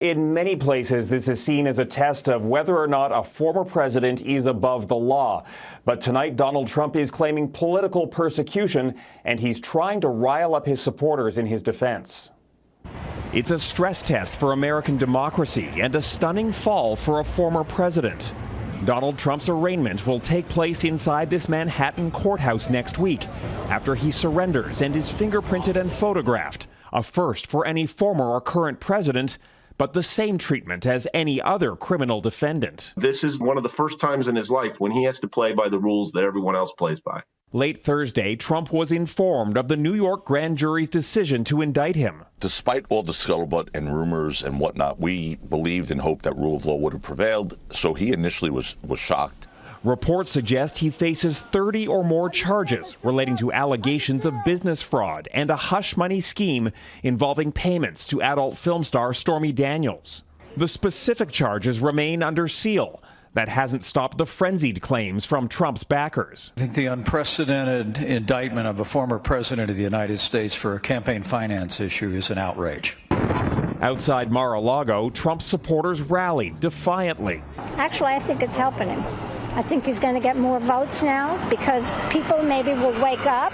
In many places, this is seen as a test of whether or not a former president is above the law. But tonight, Donald Trump is claiming political persecution, and he's trying to rile up his supporters in his defense. It's a stress test for American democracy and a stunning fall for a former president. Donald Trump's arraignment will take place inside this Manhattan courthouse next week after he surrenders and is fingerprinted and photographed, a first for any former or current president, but the same treatment as any other criminal defendant. This is one of the first times in his life when he has to play by the rules that everyone else plays by. Late Thursday, Trump was informed of the New York grand jury's decision to indict him. Despite all the scuttlebutt and rumors and whatnot, we believed and hoped that rule of law would have prevailed, so he initially was shocked. Reports suggest he faces 30 or more charges relating to allegations of business fraud and a hush money scheme involving payments to adult film star Stormy Daniels. The specific charges remain under seal. That hasn't stopped the frenzied claims from Trump's backers. I think the unprecedented indictment of a former president of the United States for a campaign finance issue is an outrage. Outside Mar-a-Lago, Trump's supporters rallied defiantly. Actually, I think it's helping him. I think he's going to get more votes now because people maybe will wake up.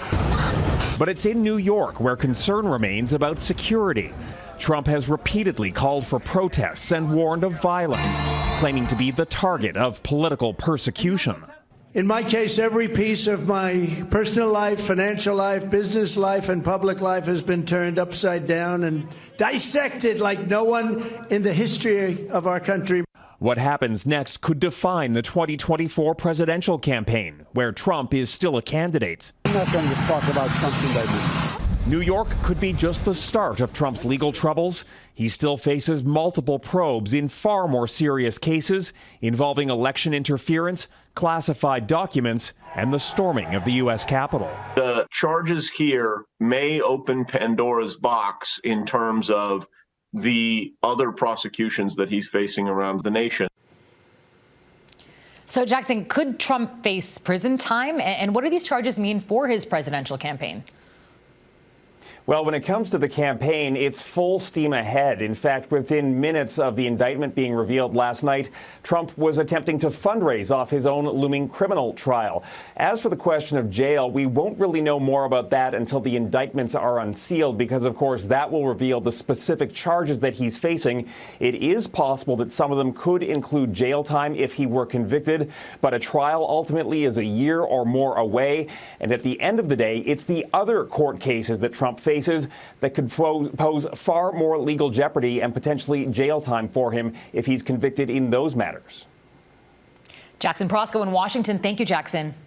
But it's in New York where concern remains about security. Trump has repeatedly called for protests and warned of violence, claiming to be the target of political persecution. In my case, every piece of my personal life, financial life, business life, and public life has been turned upside down and dissected like no one in the history of our country. What happens next could define the 2024 presidential campaign, where Trump is still a candidate. I'm not going to talk about Trump's indictment. New York could be just the start of Trump's legal troubles. He still faces multiple probes in far more serious cases involving election interference, classified documents, and the storming of the U.S. Capitol. The charges here may open Pandora's box in terms of the other prosecutions that he's facing around the nation. So, Jackson, could Trump face prison time? And what do these charges mean for his presidential campaign? Well, when it comes to the campaign, it's full steam ahead. In fact, within minutes of the indictment being revealed last night, Trump was attempting to fundraise off his own looming criminal trial. As for the question of jail, we won't really know more about that until the indictments are unsealed, because, of course, that will reveal the specific charges that he's facing. It is possible that some of them could include jail time if he were convicted, but a trial ultimately is a year or more away. And at the end of the day, it's the other court cases that Trump faces that could pose far more legal jeopardy and potentially jail time for him if he's convicted in those matters. Jackson Proskow in Washington. Thank you, Jackson.